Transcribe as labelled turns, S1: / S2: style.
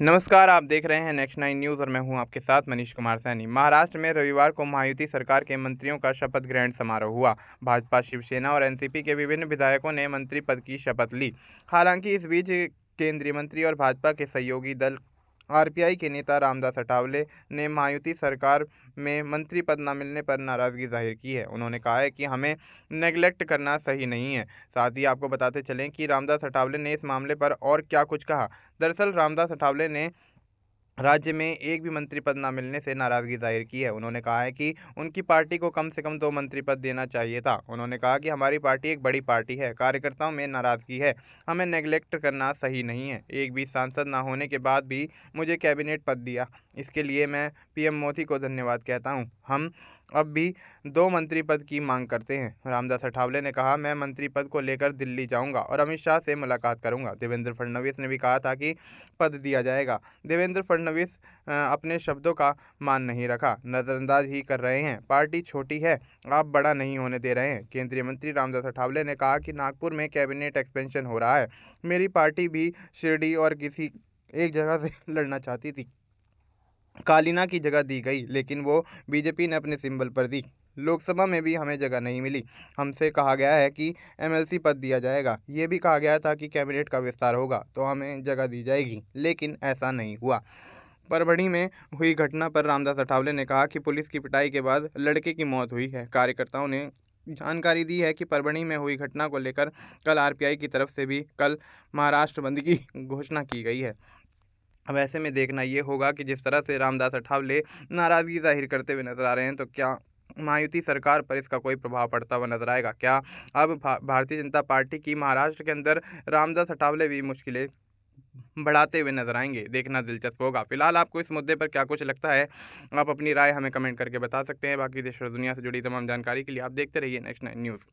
S1: नमस्कार, आप देख रहे हैं नेक्स्ट 9 न्यूज़ और मैं हूं आपके साथ मनीष कुमार सैनी। महाराष्ट्र में रविवार को महायुति सरकार के मंत्रियों का शपथ ग्रहण समारोह हुआ। भाजपा, शिवसेना और एनसीपी के विभिन्न विधायकों ने मंत्री पद की शपथ ली। हालांकि इस बीच केंद्रीय मंत्री और भाजपा के सहयोगी दल आरपीआई के नेता रामदास अठावले ने महायुति सरकार में मंत्री पद न मिलने पर नाराजगी जाहिर की है। उन्होंने कहा है कि हमें नेग्लेक्ट करना सही नहीं है। साथ ही आपको बताते चलें कि रामदास अठावले ने इस मामले पर और क्या कुछ कहा। दरअसल रामदास अठावले ने राज्य में एक भी मंत्री पद न मिलने से नाराजगी जाहिर की है। उन्होंने कहा है कि उनकी पार्टी को कम से कम 2 मंत्री पद देना चाहिए था। उन्होंने कहा कि हमारी पार्टी एक बड़ी पार्टी है, कार्यकर्ताओं में नाराजगी है, हमें नेग्लेक्ट करना सही नहीं है। एक भी सांसद न होने के बाद भी मुझे कैबिनेट पद दिया, इसके लिए मैं पीएम मोदी को धन्यवाद कहता हूं। हम अब भी 2 मंत्री पद की मांग करते हैं। रामदास अठावले ने कहा, मैं मंत्री पद को लेकर दिल्ली जाऊंगा और अमित शाह से मुलाकात करूंगा। देवेंद्र फडणवीस ने भी कहा था कि पद दिया जाएगा। देवेंद्र फडणवीस अपने शब्दों का मान नहीं रखा, नजरअंदाज ही कर रहे हैं। पार्टी छोटी है, आप बड़ा नहीं होने दे रहे हैं। केंद्रीय मंत्री रामदास अठावले ने कहा कि नागपुर में कैबिनेट एक्सपेंशन हो रहा है। मेरी पार्टी भी शिरडी और किसी एक जगह से लड़ना चाहती थी, कालीना की जगह दी गई, लेकिन वो बीजेपी ने अपने सिंबल पर दी। लोकसभा में भी हमें जगह नहीं मिली। हमसे कहा गया है कि एमएलसी पद दिया जाएगा। ये भी कहा गया था कि कैबिनेट का विस्तार होगा तो हमें जगह दी जाएगी, लेकिन ऐसा नहीं हुआ। परभणी में हुई घटना पर रामदास अठावले ने कहा कि पुलिस की पिटाई के बाद लड़के की मौत हुई है। कार्यकर्ताओं ने जानकारी दी है कि परभणी में हुई घटना को लेकर कल आरपीआई की तरफ से भी कल महाराष्ट्र बंद की घोषणा की गई है। अब ऐसे में देखना ये होगा कि जिस तरह से रामदास अठावले नाराजगी जाहिर करते हुए नजर आ रहे हैं, तो क्या महायुति सरकार पर इसका कोई प्रभाव पड़ता हुआ नजर आएगा? क्या अब भारतीय जनता पार्टी की महाराष्ट्र के अंदर रामदास अठावले भी मुश्किलें बढ़ाते हुए नजर आएंगे? देखना दिलचस्प होगा। फिलहाल आपको इस मुद्दे पर क्या कुछ लगता है, आप अपनी राय हमें कमेंट करके बता सकते हैं। बाकी देश और दुनिया से जुड़ी तमाम जानकारी के लिए आप देखते रहिए नेक्स्ट 9 न्यूज़।